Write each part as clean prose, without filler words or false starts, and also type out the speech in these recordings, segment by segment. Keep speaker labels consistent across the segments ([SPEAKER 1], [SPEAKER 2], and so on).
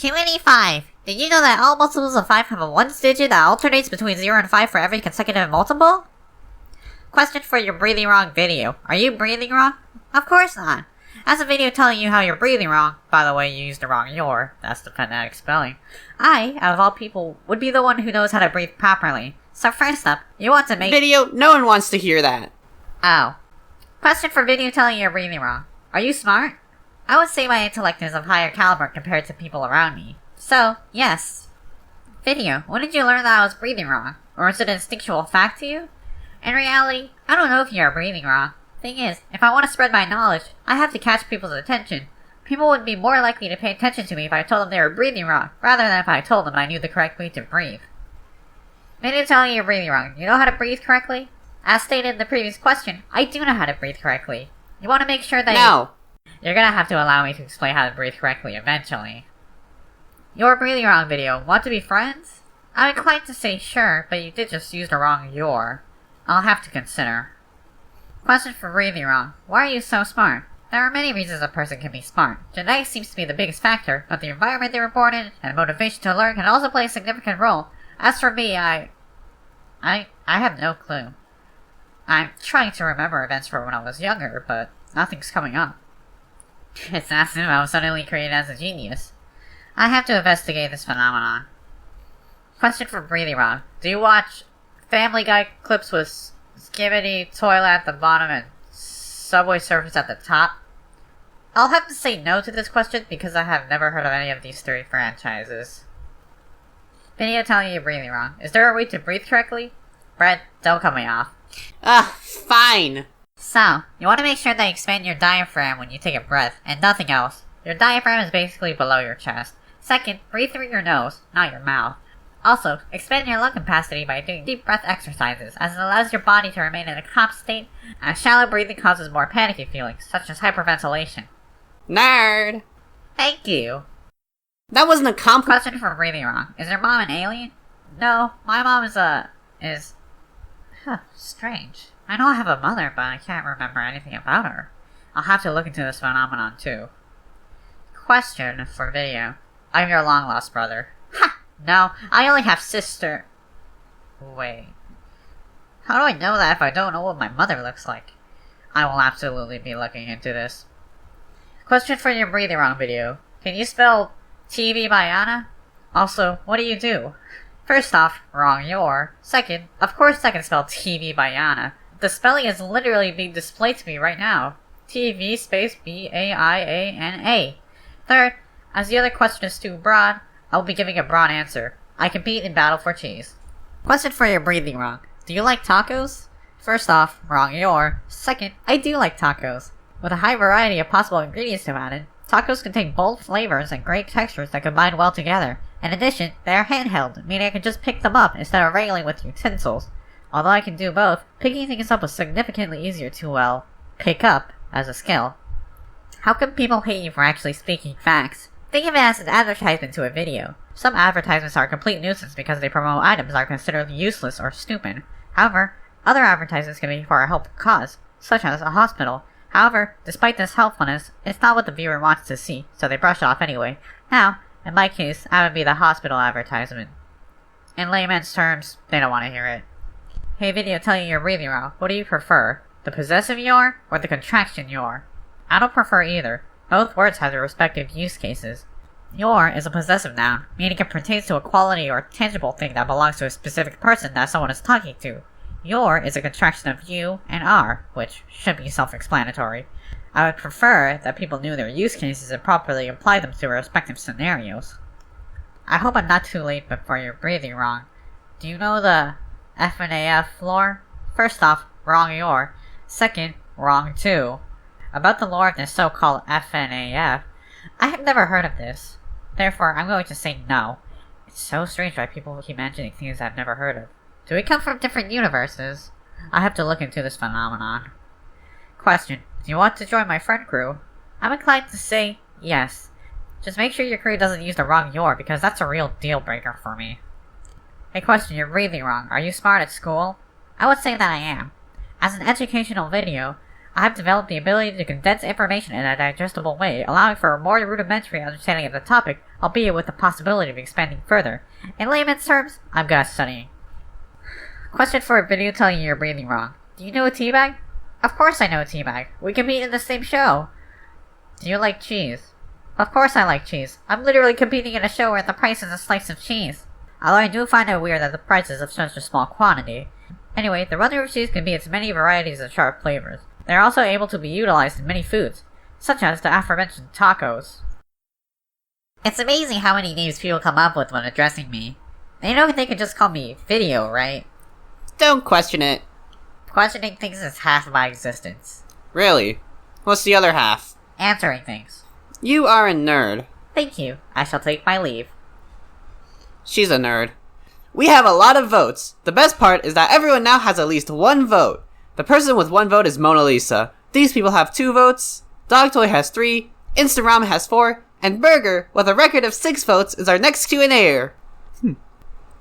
[SPEAKER 1] QnA 5. Did you know that all multiples of 5 have a 1s digit that alternates between 0 and 5 for every consecutive multiple? Question for your breathing wrong video. Are you breathing wrong? Of course not. As a video telling you how you're breathing wrong, by the way you used the wrong your, that's the phonetic spelling, I, out of all people, would be the one who knows how to breathe properly. So first up, you want to make
[SPEAKER 2] video, no one wants to hear that.
[SPEAKER 1] Oh. Question for video telling you you're breathing wrong. Are you smart? I would say my intellect is of higher caliber compared to people around me. So, yes. Video, when did you learn that I was breathing wrong? Or is it an instinctual fact to you? In reality, I don't know if you are breathing wrong. Thing is, if I want to spread my knowledge, I have to catch people's attention. People would be more likely to pay attention to me if I told them they were breathing wrong, rather than if I told them I knew the correct way to breathe. Video telling you you're breathing wrong. You know how to breathe correctly? As stated in the previous question, I do know how to breathe correctly. You want to make sure that
[SPEAKER 2] No.
[SPEAKER 1] You're gonna have to allow me to explain how to breathe correctly eventually. Your breathing wrong video. Want to be friends? I'm inclined to say sure, but you did just use the wrong your. I'll have to consider. Question for breathing wrong. Why are you so smart? There are many reasons a person can be smart. Genetics seems to be the biggest factor, but the environment they were born in and motivation to learn can also play a significant role. As for me, I have no clue. I'm trying to remember events from when I was younger, but nothing's coming up. It's as if I was suddenly created as a genius. I have to investigate this phenomenon. Question for breathing wrong. Do you watch Family Guy clips with Skibidi toilet at the bottom and Subway Surfers at the top? I'll have to say no to this question because I have never heard of any of these three franchises. Video telling you you're breathing wrong. Is there a way to breathe correctly? Brett, don't cut me off.
[SPEAKER 2] Fine.
[SPEAKER 1] So, you want to make sure that you expand your diaphragm when you take a breath, and nothing else. Your diaphragm is basically below your chest. Second, breathe through your nose, not your mouth. Also, expand your lung capacity by doing deep breath exercises, as it allows your body to remain in a calm state, and shallow breathing causes more panicky feelings, such as hyperventilation.
[SPEAKER 2] Nerd.
[SPEAKER 1] Thank you.
[SPEAKER 2] That wasn't a compliment.
[SPEAKER 1] Question for breathing wrong. Is your mom an alien? No, my mom is strange. I know I have a mother, but I can't remember anything about her. I'll have to look into this phenomenon too. Question for video. I'm your long-lost brother. Ha! No, I only have sister... Wait. How do I know that if I don't know what my mother looks like? I will absolutely be looking into this. Question for your breathing wrong video. Can you spell TV by Anna? Also, what do you do? First off, wrong your. Second, of course I can spell TV by Anna. The spelling is literally being displayed to me right now. TV space B-A-I-A-N-A. Third, as the other question is too broad, I will be giving a broad answer. I compete in battle for cheese. Question for your breathing wrong. Do you like tacos? First off, wrong your. Second, I do like tacos. With a high variety of possible ingredients to add in, tacos contain bold flavors and great textures that combine well together. In addition, they are handheld, meaning I can just pick them up instead of wrangling with utensils. Although I can do both, picking things up is significantly easier to, well, pick up as a skill. How come people hate you for actually speaking facts? Think of it as an advertisement to a video. Some advertisements are a complete nuisance because they promote items that are considered useless or stupid. However, other advertisements can be for a helpful cause, such as a hospital. However, despite this helpfulness, it's not what the viewer wants to see, so they brush it off anyway. Now, in my case, I would be the hospital advertisement. In layman's terms, they don't want to hear it. Hey video telling you you're breathing wrong. What do you prefer? The possessive your or the contraction your? I don't prefer either. Both words have their respective use cases. Your is a possessive noun, meaning it pertains to a quality or tangible thing that belongs to a specific person that someone is talking to. Your is a contraction of you and are, which should be self-explanatory. I would prefer that people knew their use cases and properly apply them to their respective scenarios. I hope I'm not too late before you're breathing wrong. Do you know the FNAF lore? First off, wrong your. Second, wrong too. About the lore of this so-called FNAF, I have never heard of this. Therefore, I'm going to say no. It's so strange why people keep mentioning things I've never heard of. Do we come from different universes? I have to look into this phenomenon. Question. Do you want to join my friend crew? I'm inclined to say yes. Just make sure your crew doesn't use the wrong your, because that's a real deal breaker for me. Hey question, you're breathing wrong. Are you smart at school? I would say that I am. As an educational video, I have developed the ability to condense information in a digestible way, allowing for a more rudimentary understanding of the topic, albeit with the possibility of expanding further. In layman's terms, I'm good at studying. Question for a video telling you you're breathing wrong. Do you know a teabag? Of course I know a teabag. We compete in the same show. Do you like cheese? Of course I like cheese. I'm literally competing in a show where the price is a slice of cheese. Although I do find it weird that the price is of such a small quantity. Anyway, the runner of cheese can be its many varieties of sharp flavors. They are also able to be utilized in many foods, such as the aforementioned tacos. It's amazing how many names people come up with when addressing me. They know they could just call me Video, right?
[SPEAKER 2] Don't question it.
[SPEAKER 1] Questioning things is half my existence.
[SPEAKER 2] Really? What's the other half?
[SPEAKER 1] Answering things.
[SPEAKER 2] You are a nerd.
[SPEAKER 1] Thank you. I shall take my leave.
[SPEAKER 2] She's a nerd. We have a lot of votes. The best part is that everyone now has at least one vote. The person with one vote is Mona Lisa. These people have 2 votes. Dogtoy has 3. Instagram has 4. And Burger, with a record of 6 votes, is our next Q&A-er.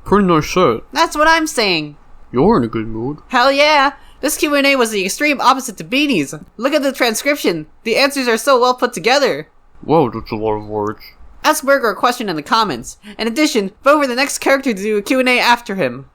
[SPEAKER 3] Pretty nice set.
[SPEAKER 2] That's what I'm saying.
[SPEAKER 3] You're in a good mood.
[SPEAKER 2] Hell yeah! This Q&A was the extreme opposite to Beanie's. Look at the transcription. The answers are so well put together.
[SPEAKER 3] Wow, that's a lot of words.
[SPEAKER 2] Ask Burger a question in the comments. In addition, vote for the next character to do a Q&A after him.